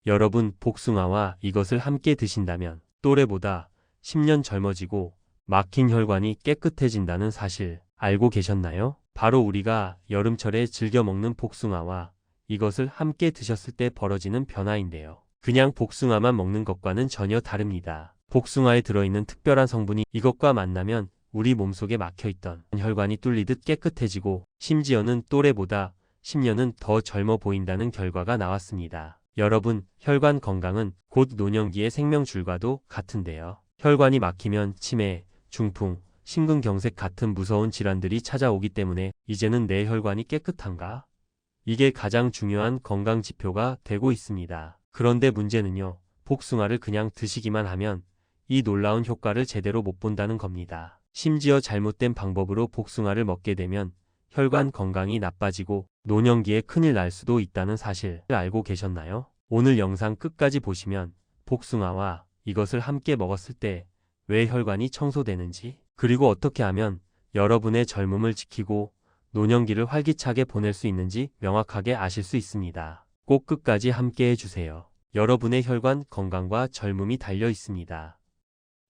여러분, 복숭아와 이것을 함께 드신다면 또래보다 10년 젊어지고 막힌 혈관이 깨끗해진다는 사실 알고 계셨나요? 바로 우리가 여름철에 즐겨 먹는 복숭아와 이것을 함께 드셨을 때 벌어지는 변화인데요. 그냥 복숭아만 먹는 것과는 전혀 다릅니다. 복숭아에 들어있는 특별한 성분이 이것과 만나면 우리 몸속에 막혀있던 혈관이 뚫리듯 깨끗해지고 심지어는 또래보다 10년은 더 젊어 보인다는 결과가 나왔습니다. 여러분, 혈관 건강은 곧 노년기의 생명줄과도 같은데요. 혈관이 막히면 치매, 중풍, 심근경색 같은 무서운 질환들이 찾아오기 때문에 이제는 내 혈관이 깨끗한가? 이게 가장 중요한 건강 지표가 되고 있습니다. 그런데 문제는요, 복숭아를 그냥 드시기만 하면 이 놀라운 효과를 제대로 못 본다는 겁니다. 심지어 잘못된 방법으로 복숭아를 먹게 되면 혈관 건강이 나빠지고 노년기에 큰일 날 수도 있다는 사실 알고 계셨나요? 오늘 영상 끝까지 보시면 복숭아와 이것을 함께 먹었을 때 왜 혈관이 청소되는지, 그리고 어떻게 하면 여러분의 젊음을 지키고 노년기를 활기차게 보낼 수 있는지 명확하게 아실 수 있습니다. 꼭 끝까지 함께 해주세요. 여러분의 혈관 건강과 젊음이 달려 있습니다.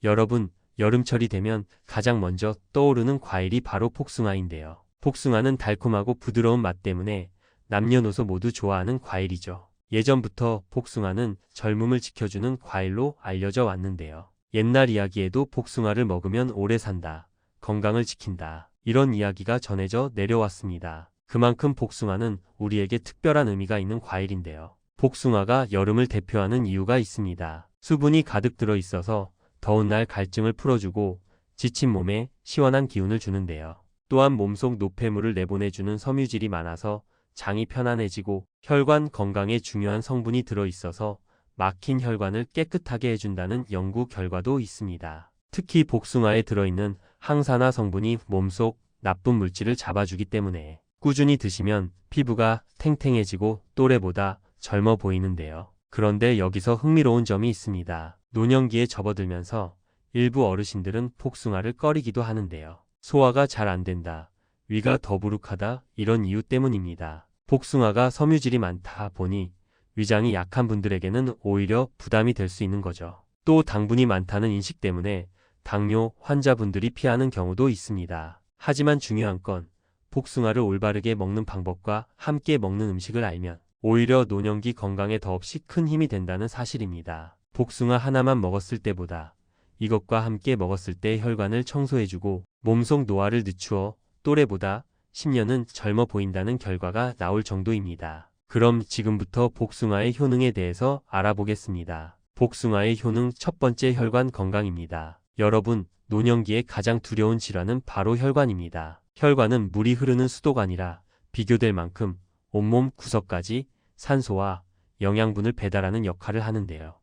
여러분, 여름철이 되면 가장 먼저 떠오르는 과일이 바로 복숭아인데요. 복숭아는 달콤하고 부드러운 맛 때문에 남녀노소 모두 좋아하는 과일이죠. 예전부터 복숭아는 젊음을 지켜주는 과일로 알려져 왔는데요. 옛날 이야기에도 복숭아를 먹으면 오래 산다, 건강을 지킨다, 이런 이야기가 전해져 내려왔습니다. 그만큼 복숭아는 우리에게 특별한 의미가 있는 과일인데요. 복숭아가 여름을 대표하는 이유가 있습니다. 수분이 가득 들어 있어서 더운 날 갈증을 풀어주고 지친 몸에 시원한 기운을 주는데요. 또한 몸속 노폐물을 내보내주는 섬유질이 많아서 장이 편안해지고 혈관 건강에 중요한 성분이 들어 있어서 막힌 혈관을 깨끗하게 해준다는 연구 결과도 있습니다. 특히 복숭아에 들어있는 항산화 성분이 몸속 나쁜 물질을 잡아주기 때문에 꾸준히 드시면 피부가 탱탱해지고 또래보다 젊어 보이는데요. 그런데 여기서 흥미로운 점이 있습니다. 노년기에 접어들면서 일부 어르신들은 복숭아를 꺼리기도 하는데요. 소화가 잘 안 된다, 위가 더부룩하다, 이런 이유 때문입니다. 복숭아가 섬유질이 많다 보니 위장이 약한 분들에게는 오히려 부담이 될 수 있는 거죠. 또 당분이 많다는 인식 때문에 당뇨 환자분들이 피하는 경우도 있습니다. 하지만 중요한 건 복숭아를 올바르게 먹는 방법과 함께 먹는 음식을 알면 오히려 노년기 건강에 더없이 큰 힘이 된다는 사실입니다. 복숭아 하나만 먹었을 때보다 이것과 함께 먹었을 때 혈관을 청소해주고 몸속 노화를 늦추어 또래보다 10년은 젊어 보인다는 결과가 나올 정도입니다. 그럼 지금부터 복숭아의 효능에 대해서 알아보겠습니다. 복숭아의 효능 첫 번째, 혈관 건강입니다. 여러분, 노년기에 가장 두려운 질환은 바로 혈관입니다. 혈관은 물이 흐르는 수도가 아니라 비교될 만큼 온몸 구석까지 산소와 영양분을 배달하는 역할을 하는데요.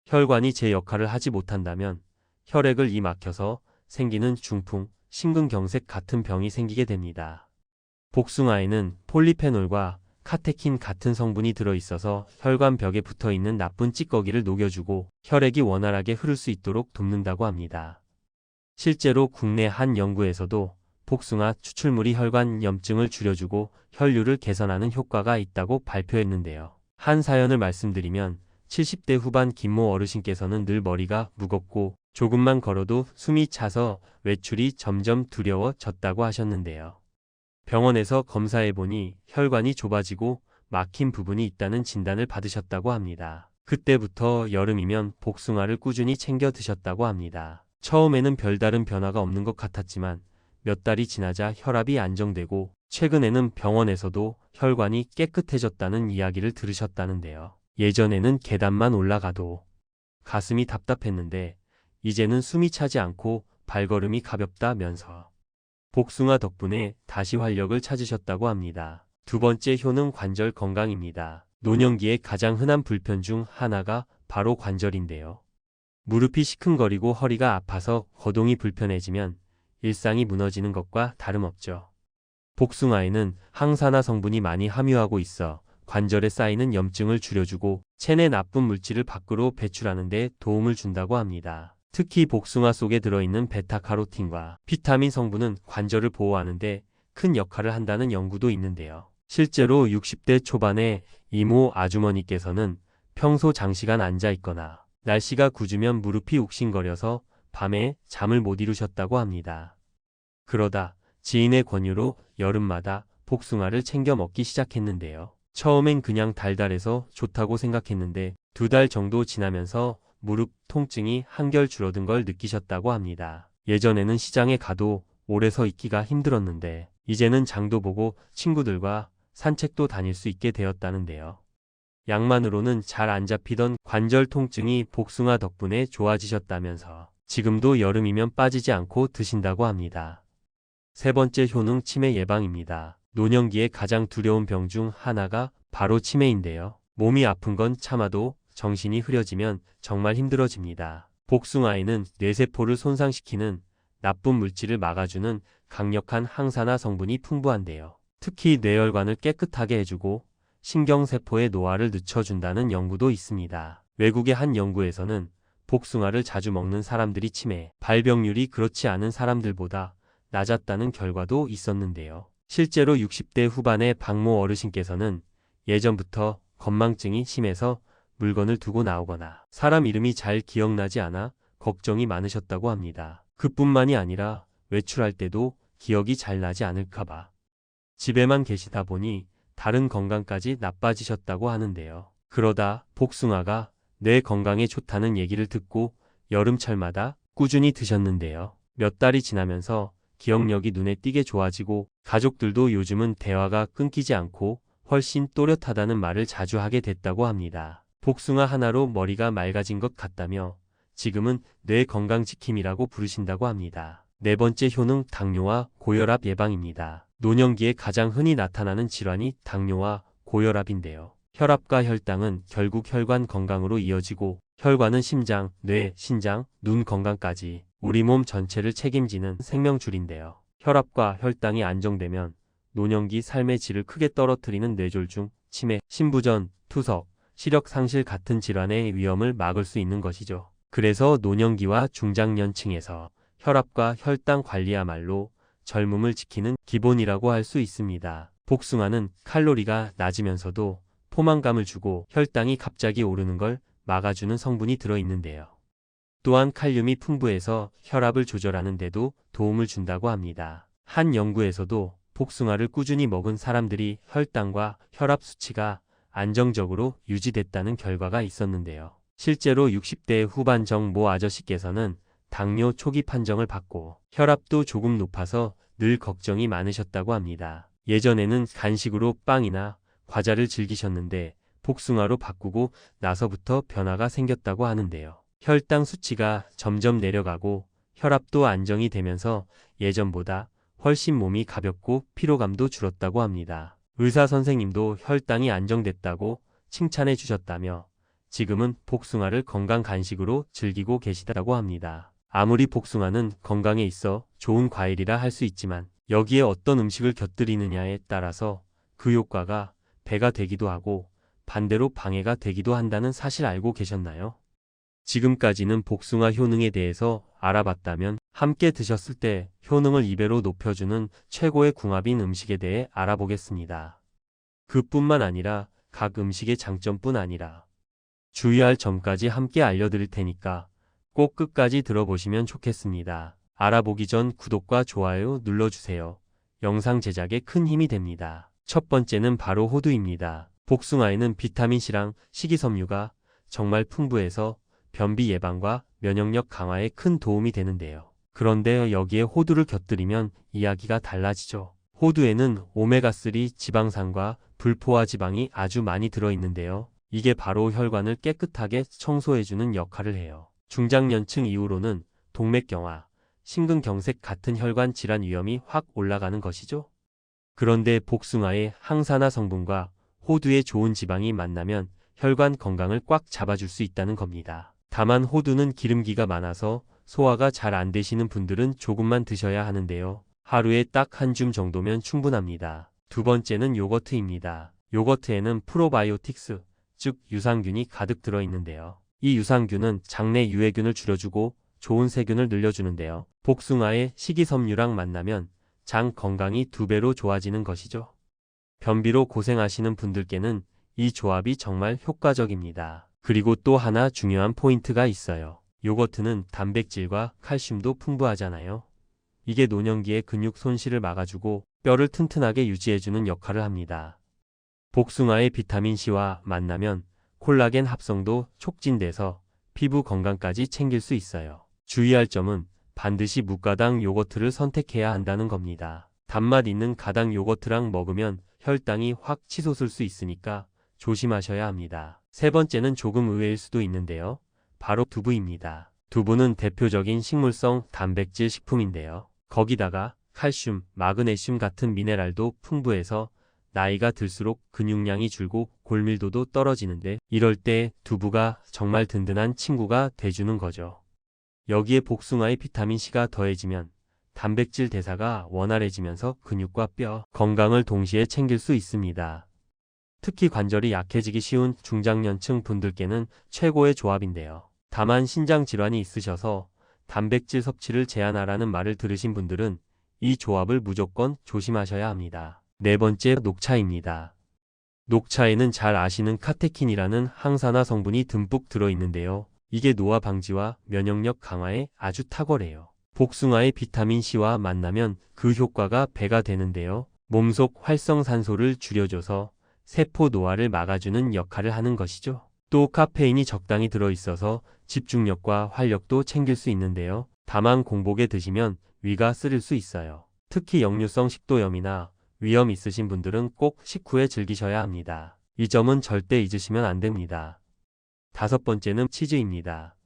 혈관이 제 역할을 하지 못한다면 혈액을 막혀서 생기는 중풍, 심근경색 같은 병이 생기게 됩니다. 복숭아에는 폴리페놀과 카테킨 같은 성분이 들어있어서 혈관 벽에 붙어있는 나쁜 찌꺼기를 녹여주고 혈액이 원활하게 흐를 수 있도록 돕는다고 합니다. 실제로 국내 한 연구에서도 복숭아 추출물이 혈관 염증을 줄여주고 혈류를 개선하는 효과가 있다고 발표했는데요. 한 사연을 말씀드리면 70대 후반 김모 어르신께서는 늘 머리가 무겁고 조금만 걸어도 숨이 차서 외출이 점점 두려워졌다고 하셨는데요. 병원에서 검사해보니 혈관이 좁아지고 막힌 부분이 있다는 진단을 받으셨다고 합니다. 그때부터 여름이면 복숭아를 꾸준히 챙겨 드셨다고 합니다. 처음에는 별다른 변화가 없는 것 같았지만 몇 달이 지나자 혈압이 안정되고 최근에는 병원에서도 혈관이 깨끗해졌다는 이야기를 들으셨다는데요. 예전에는 계단만 올라가도 가슴이 답답했는데 이제는 숨이 차지 않고 발걸음이 가볍다면서 복숭아 덕분에 다시 활력을 찾으셨다고 합니다. 두 번째 효능, 관절 건강입니다. 노년기에 가장 흔한 불편 중 하나가 바로 관절인데요. 무릎이 시큰거리고 허리가 아파서 거동이 불편해지면 일상이 무너지는 것과 다름없죠. 복숭아에는 항산화 성분이 많이 함유하고 있어 관절에 쌓이는 염증을 줄여주고 체내 나쁜 물질을 밖으로 배출하는 데 도움을 준다고 합니다. 특히 복숭아 속에 들어있는 베타카로틴과 비타민 성분은 관절을 보호하는 데 큰 역할을 한다는 연구도 있는데요. 실제로 60대 초반의 이모 아주머니께서는 평소 장시간 앉아 있거나 날씨가 궂으면 무릎이 욱신거려서 밤에 잠을 못 이루셨다고 합니다. 그러다 지인의 권유로 여름마다 복숭아를 챙겨 먹기 시작했는데요. 처음엔 그냥 달달해서 좋다고 생각했는데 2달 정도 지나면서 무릎 통증이 한결 줄어든 걸 느끼셨다고 합니다. 예전에는 시장에 가도 오래 서 있기가 힘들었는데 이제는 장도 보고 친구들과 산책도 다닐 수 있게 되었다는데요. 약만으로는 잘 안 잡히던 관절 통증이 복숭아 덕분에 좋아지셨다면서 지금도 여름이면 빠지지 않고 드신다고 합니다. 세 번째 효능 치매 예방입니다. 노년기에 가장 두려운 병 중 하나가 바로 치매인데요. 몸이 아픈 건 참아도 정신이 흐려지면 정말 힘들어집니다. 복숭아에는 뇌세포를 손상시키는 나쁜 물질을 막아주는 강력한 항산화 성분이 풍부한데요. 특히 뇌혈관을 깨끗하게 해주고 신경세포의 노화를 늦춰준다는 연구도 있습니다. 외국의 한 연구에서는 복숭아를 자주 먹는 사람들이 치매 발병률이 그렇지 않은 사람들보다 낮았다는 결과도 있었는데요. 실제로 60대 후반의 박모 어르신께서는 예전부터 건망증이 심해서 물건을 두고 나오거나 사람 이름이 잘 기억나지 않아 걱정이 많으셨다고 합니다. 그뿐만이 아니라 외출할 때도 기억이 잘 나지 않을까봐 집에만 계시다 보니 다른 건강까지 나빠지셨다고 하는데요. 그러다 복숭아가 뇌 건강에 좋다는 얘기를 듣고 여름철마다 꾸준히 드셨는데요. 몇 달이 지나면서 기억력이 눈에 띄게 좋아지고 가족들도 요즘은 대화가 끊기지 않고 훨씬 또렷하다는 말을 자주 하게 됐다고 합니다. 복숭아 하나로 머리가 맑아진 것 같다며 지금은 뇌 건강 지킴이라고 부르신다고 합니다. 네 번째 효능 당뇨와 고혈압 예방입니다. 노년기에 가장 흔히 나타나는 질환이 당뇨와 고혈압인데요. 혈압과 혈당은 결국 혈관 건강으로 이어지고 혈관은 심장, 뇌, 신장, 눈 건강까지 우리 몸 전체를 책임지는 생명줄인데요. 혈압과 혈당이 안정되면 노년기 삶의 질을 크게 떨어뜨리는 뇌졸중, 치매, 심부전, 투석, 시력 상실 같은 질환의 위험을 막을 수 있는 것이죠. 그래서 노년기와 중장년층에서 혈압과 혈당 관리야말로 젊음을 지키는 기본이라고 할 수 있습니다. 복숭아는 칼로리가 낮으면서도 포만감을 주고 혈당이 갑자기 오르는 걸 막아주는 성분이 들어있는데요. 또한 칼륨이 풍부해서 혈압을 조절하는 데도 도움을 준다고 합니다. 한 연구에서도 복숭아를 꾸준히 먹은 사람들이 혈당과 혈압 수치가 안정적으로 유지됐다는 결과가 있었는데요. 실제로 60대 후반 정모 아저씨께서는 당뇨 초기 판정을 받고 혈압도 조금 높아서 늘 걱정이 많으셨다고 합니다. 예전에는 간식으로 빵이나 과자를 즐기셨는데 복숭아로 바꾸고 나서부터 변화가 생겼다고 하는데요. 혈당 수치가 점점 내려가고 혈압도 안정이 되면서 예전보다 훨씬 몸이 가볍고 피로감도 줄었다고 합니다. 의사 선생님도 혈당이 안정됐다고 칭찬해 주셨다며 지금은 복숭아를 건강 간식으로 즐기고 계시다고 합니다. 아무리 복숭아는 건강에 있어 좋은 과일이라 할 수 있지만 여기에 어떤 음식을 곁들이느냐에 따라서 그 효과가 배가 되기도 하고 반대로 방해가 되기도 한다는 사실 알고 계셨나요? 지금까지는 복숭아 효능에 대해서 알아봤다면 함께 드셨을 때 효능을 2배로 높여주는 최고의 궁합인 음식에 대해 알아보겠습니다. 그뿐만 아니라 각 음식의 장점뿐 아니라 주의할 점까지 함께 알려드릴 테니까 꼭 끝까지 들어보시면 좋겠습니다. 알아보기 전 구독과 좋아요 눌러주세요. 영상 제작에 큰 힘이 됩니다. 첫 번째는 바로 호두입니다. 복숭아에는 비타민C랑 식이섬유가 정말 풍부해서 변비 예방과 면역력 강화에 큰 도움이 되는데요. 그런데 여기에 호두를 곁들이면 이야기가 달라지죠. 호두에는 오메가3 지방산과 불포화 지방이 아주 많이 들어있는데요. 이게 바로 혈관을 깨끗하게 청소해주는 역할을 해요. 중장년층 이후로는 동맥경화, 심근경색 같은 혈관 질환 위험이 확 올라가는 것이죠. 그런데 복숭아의 항산화 성분과 호두의 좋은 지방이 만나면 혈관 건강을 꽉 잡아줄 수 있다는 겁니다. 다만 호두는 기름기가 많아서 소화가 잘 안 되시는 분들은 조금만 드셔야 하는데요. 하루에 딱 한 줌 정도면 충분합니다. 두 번째는 요거트입니다. 요거트에는 프로바이오틱스, 즉 유산균이 가득 들어있는데요. 이 유산균은 장내 유해균을 줄여주고 좋은 세균을 늘려주는데요. 복숭아의 식이섬유랑 만나면 장 건강이 2배로 좋아지는 것이죠. 변비로 고생하시는 분들께는 이 조합이 정말 효과적입니다. 그리고 또 하나 중요한 포인트가 있어요. 요거트는 단백질과 칼슘도 풍부하잖아요. 이게 노년기의 근육 손실을 막아주고 뼈를 튼튼하게 유지해주는 역할을 합니다. 복숭아의 비타민C와 만나면 콜라겐 합성도 촉진돼서 피부 건강까지 챙길 수 있어요. 주의할 점은 반드시 무가당 요거트를 선택해야 한다는 겁니다. 단맛 있는 가당 요거트랑 먹으면 혈당이 확 치솟을 수 있으니까 조심하셔야 합니다. 세 번째는 조금 의외일 수도 있는데요. 바로 두부입니다. 두부는 대표적인 식물성 단백질 식품인데요. 거기다가 칼슘, 마그네슘 같은 미네랄도 풍부해서 나이가 들수록 근육량이 줄고 골밀도도 떨어지는데 이럴 때 두부가 정말 든든한 친구가 돼주는 거죠. 여기에 복숭아의 비타민C가 더해지면 단백질 대사가 원활해지면서 근육과 뼈 건강을 동시에 챙길 수 있습니다. 특히 관절이 약해지기 쉬운 중장년층 분들께는 최고의 조합인데요. 다만 신장 질환이 있으셔서 단백질 섭취를 제한하라는 말을 들으신 분들은 이 조합을 무조건 조심하셔야 합니다. 네 번째, 녹차입니다. 녹차에는 잘 아시는 카테킨이라는 항산화 성분이 듬뿍 들어있는데요. 이게 노화 방지와 면역력 강화에 아주 탁월해요. 복숭아의 비타민C와 만나면 그 효과가 배가 되는데요. 몸속 활성산소를 줄여줘서 세포 노화를 막아주는 역할을 하는 것이죠. 또 카페인이 적당히 들어있어서 집중력과 활력도 챙길 수 있는데요. 다만 공복에 드시면 위가 쓰릴 수 있어요. 특히 역류성 식도염이나 위염 있으신 분들은 꼭 식후에 즐기셔야 합니다. 이 점은 절대 잊으시면 안 됩니다. 다섯 번째는 치즈입니다.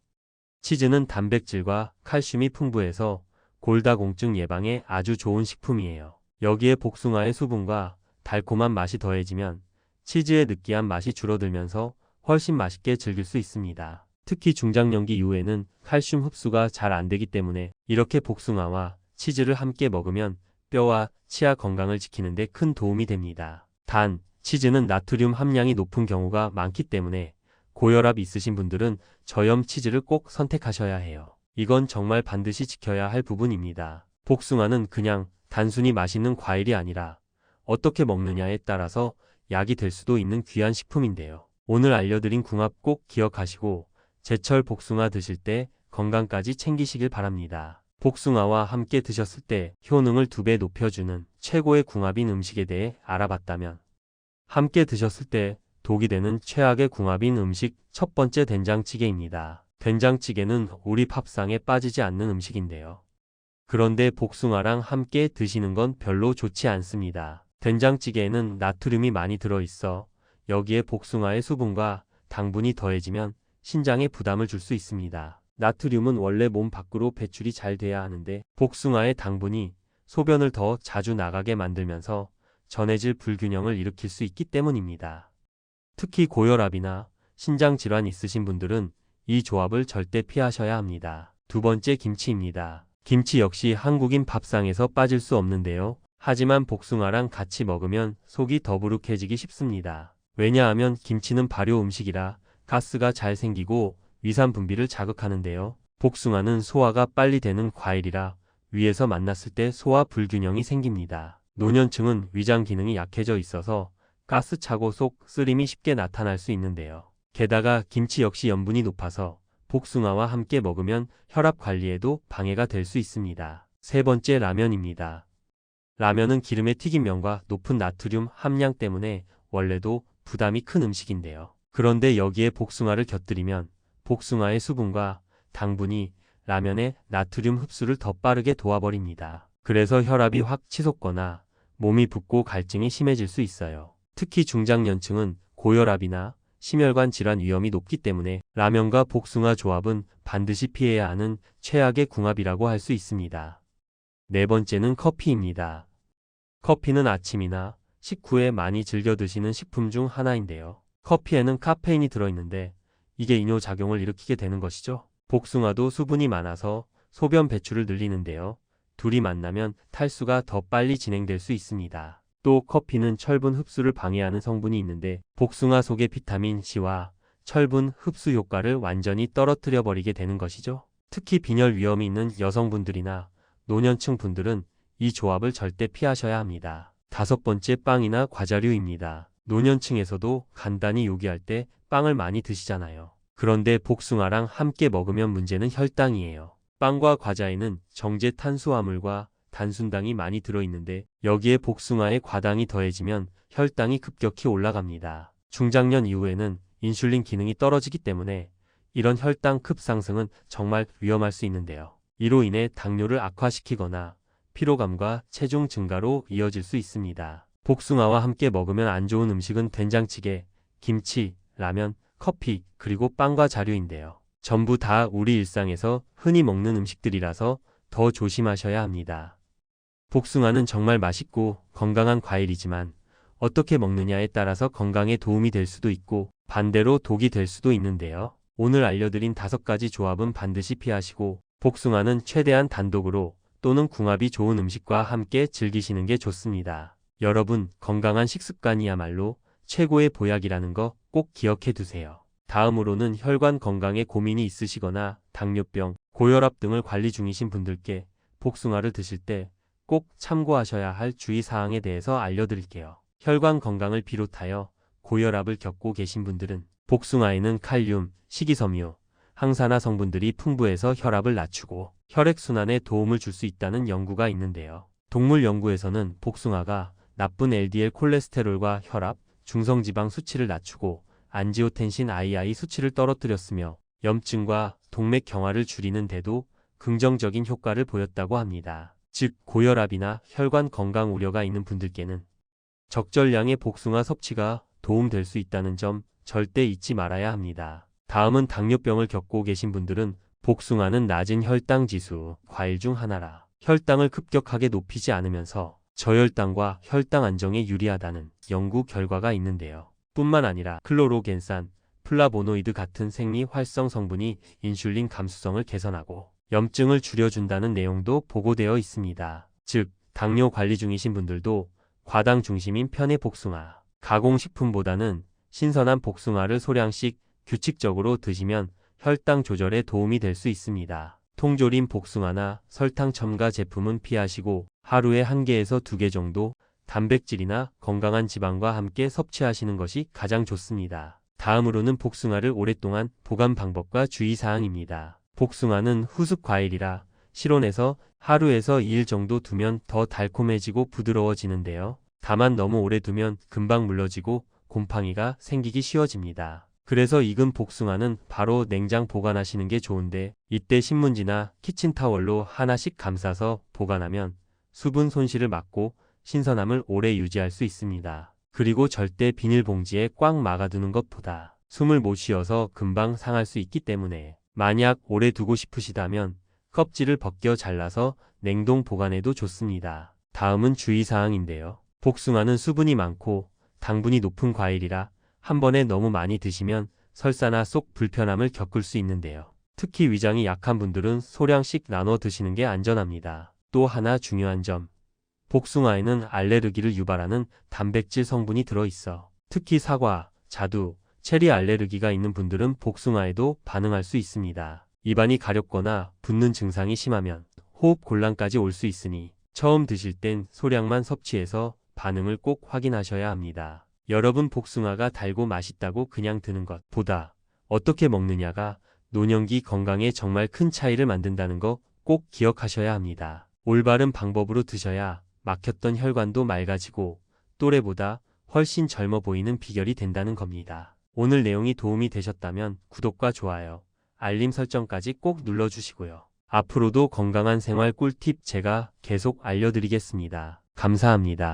치즈는 단백질과 칼슘이 풍부해서 골다공증 예방에 아주 좋은 식품이에요. 여기에 복숭아의 수분과 달콤한 맛이 더해지면 치즈의 느끼한 맛이 줄어들면서 훨씬 맛있게 즐길 수 있습니다. 특히 중장년기 이후에는 칼슘 흡수가 잘 안 되기 때문에 이렇게 복숭아와 치즈를 함께 먹으면 뼈와 치아 건강을 지키는 데 큰 도움이 됩니다. 단, 치즈는 나트륨 함량이 높은 경우가 많기 때문에 고혈압 있으신 분들은 저염 치즈를 꼭 선택하셔야 해요. 이건 정말 반드시 지켜야 할 부분입니다. 복숭아는 그냥 단순히 맛있는 과일이 아니라 어떻게 먹느냐에 따라서 약이 될 수도 있는 귀한 식품인데요. 오늘 알려드린 궁합 꼭 기억하시고 제철 복숭아 드실 때 건강까지 챙기시길 바랍니다. 복숭아와 함께 드셨을 때 효능을 2배 높여주는 최고의 궁합인 음식에 대해 알아봤다면 함께 드셨을 때 독이 되는 최악의 궁합인 음식 첫 번째 된장찌개입니다. 된장찌개는 우리 밥상에 빠지지 않는 음식인데요. 그런데 복숭아랑 함께 드시는 건 별로 좋지 않습니다. 된장찌개에는 나트륨이 많이 들어있어 여기에 복숭아의 수분과 당분이 더해지면 신장에 부담을 줄 수 있습니다. 나트륨은 원래 몸 밖으로 배출이 잘 돼야 하는데 복숭아의 당분이 소변을 더 자주 나가게 만들면서 전해질 불균형을 일으킬 수 있기 때문입니다. 특히 고혈압이나 신장질환 있으신 분들은 이 조합을 절대 피하셔야 합니다. 두 번째, 김치입니다. 김치 역시 한국인 밥상에서 빠질 수 없는데요. 하지만 복숭아랑 같이 먹으면 속이 더부룩해지기 쉽습니다. 왜냐하면 김치는 발효 음식이라 가스가 잘 생기고 위산 분비를 자극하는데요. 복숭아는 소화가 빨리 되는 과일이라 위에서 만났을 때 소화 불균형이 생깁니다. 노년층은 위장 기능이 약해져 있어서 가스 차고 속 쓰림이 쉽게 나타날 수 있는데요. 게다가 김치 역시 염분이 높아서 복숭아와 함께 먹으면 혈압 관리에도 방해가 될 수 있습니다. 세 번째, 라면입니다. 라면은 기름에 튀긴 면과 높은 나트륨 함량 때문에 원래도 부담이 큰 음식인데요. 그런데 여기에 복숭아를 곁들이면 복숭아의 수분과 당분이 라면의 나트륨 흡수를 더 빠르게 도와버립니다. 그래서 혈압이 확 치솟거나 몸이 붓고 갈증이 심해질 수 있어요. 특히 중장년층은 고혈압이나 심혈관 질환 위험이 높기 때문에 라면과 복숭아 조합은 반드시 피해야 하는 최악의 궁합이라고 할 수 있습니다. 네 번째는 커피입니다. 커피는 아침이나 식후에 많이 즐겨 드시는 식품 중 하나인데요. 커피에는 카페인이 들어있는데 이게 이뇨작용을 일으키게 되는 것이죠. 복숭아도 수분이 많아서 소변 배출을 늘리는데요. 둘이 만나면 탈수가 더 빨리 진행될 수 있습니다. 또 커피는 철분 흡수를 방해하는 성분이 있는데 복숭아 속의 비타민C와 철분 흡수 효과를 완전히 떨어뜨려 버리게 되는 것이죠. 특히 빈혈 위험이 있는 여성분들이나 노년층 분들은 이 조합을 절대 피하셔야 합니다. 다섯 번째, 빵이나 과자류입니다. 노년층에서도 간단히 요기할 때 빵을 많이 드시잖아요. 그런데 복숭아랑 함께 먹으면 문제는 혈당이에요. 빵과 과자에는 정제 탄수화물과 단순당이 많이 들어있는데 여기에 복숭아의 과당이 더해지면 혈당이 급격히 올라갑니다. 중장년 이후에는 인슐린 기능이 떨어지기 때문에 이런 혈당 급상승은 정말 위험할 수 있는데요. 이로 인해 당뇨를 악화시키거나 피로감과 체중 증가로 이어질 수 있습니다. 복숭아와 함께 먹으면 안 좋은 음식은 된장찌개, 김치, 라면, 커피, 그리고 빵과 자류인데요. 전부 다 우리 일상에서 흔히 먹는 음식들이라서 더 조심하셔야 합니다. 복숭아는 정말 맛있고 건강한 과일이지만 어떻게 먹느냐에 따라서 건강에 도움이 될 수도 있고 반대로 독이 될 수도 있는데요. 오늘 알려드린 5가지 조합은 반드시 피하시고 복숭아는 최대한 단독으로 또는 궁합이 좋은 음식과 함께 즐기시는 게 좋습니다. 여러분, 건강한 식습관이야말로 최고의 보약이라는 거 꼭 기억해 두세요. 다음으로는 혈관 건강에 고민이 있으시거나 당뇨병, 고혈압 등을 관리 중이신 분들께 복숭아를 드실 때 꼭 참고하셔야 할 주의사항에 대해서 알려드릴게요. 혈관 건강을 비롯하여 고혈압을 겪고 계신 분들은 복숭아에는 칼륨, 식이섬유, 항산화 성분들이 풍부해서 혈압을 낮추고 혈액순환에 도움을 줄 수 있다는 연구가 있는데요. 동물 연구에서는 복숭아가 나쁜 LDL 콜레스테롤과 혈압, 중성지방 수치를 낮추고 안지오텐신 II 수치를 떨어뜨렸으며 염증과 동맥 경화를 줄이는 데도 긍정적인 효과를 보였다고 합니다. 즉, 고혈압이나 혈관 건강 우려가 있는 분들께는 적절량의 복숭아 섭취가 도움될 수 있다는 점 절대 잊지 말아야 합니다. 다음은 당뇨병을 겪고 계신 분들은 복숭아는 낮은 혈당 지수 과일 중 하나라 혈당을 급격하게 높이지 않으면서 저혈당과 혈당 안정에 유리하다는 연구 결과가 있는데요. 뿐만 아니라 클로로겐산, 플라보노이드 같은 생리 활성 성분이 인슐린 감수성을 개선하고 염증을 줄여준다는 내용도 보고되어 있습니다. 즉, 당뇨 관리 중이신 분들도 과당 중심인 편의 복숭아, 가공식품보다는 신선한 복숭아를 소량씩 규칙적으로 드시면 혈당 조절에 도움이 될 수 있습니다. 통조림 복숭아나 설탕 첨가 제품은 피하시고 하루에 1개에서 2개 정도 단백질이나 건강한 지방과 함께 섭취하시는 것이 가장 좋습니다. 다음으로는 복숭아를 오랫동안 보관 방법과 주의사항입니다. 복숭아는 후숙 과일이라 실온에서 하루에서 2일 정도 두면 더 달콤해지고 부드러워지는데요. 다만 너무 오래 두면 금방 물러지고 곰팡이가 생기기 쉬워집니다. 그래서 익은 복숭아는 바로 냉장 보관하시는 게 좋은데 이때 신문지나 키친타월로 하나씩 감싸서 보관하면 수분 손실을 막고 신선함을 오래 유지할 수 있습니다. 그리고 절대 비닐봉지에 꽉 막아두는 것보다 숨을 못 쉬어서 금방 상할 수 있기 때문에 만약 오래 두고 싶으시다면 껍질을 벗겨 잘라서 냉동 보관해도 좋습니다. 다음은 주의사항인데요. 복숭아는 수분이 많고 당분이 높은 과일이라 한 번에 너무 많이 드시면 설사나 속 불편함을 겪을 수 있는데요. 특히 위장이 약한 분들은 소량씩 나눠 드시는 게 안전합니다. 또 하나 중요한 점, 복숭아에는 알레르기를 유발하는 단백질 성분이 들어있어 특히 사과, 자두, 체리 알레르기가 있는 분들은 복숭아에도 반응할 수 있습니다. 입안이 가렵거나 붓는 증상이 심하면 호흡 곤란까지 올 수 있으니 처음 드실 땐 소량만 섭취해서 반응을 꼭 확인하셔야 합니다. 여러분, 복숭아가 달고 맛있다고 그냥 드는 것보다 어떻게 먹느냐가 노년기 건강에 정말 큰 차이를 만든다는 거 꼭 기억하셔야 합니다. 올바른 방법으로 드셔야 막혔던 혈관도 맑아지고 또래보다 훨씬 젊어 보이는 비결이 된다는 겁니다. 오늘 내용이 도움이 되셨다면 구독과 좋아요, 알림 설정까지 꼭 눌러주시고요. 앞으로도 건강한 생활 꿀팁 제가 계속 알려드리겠습니다. 감사합니다.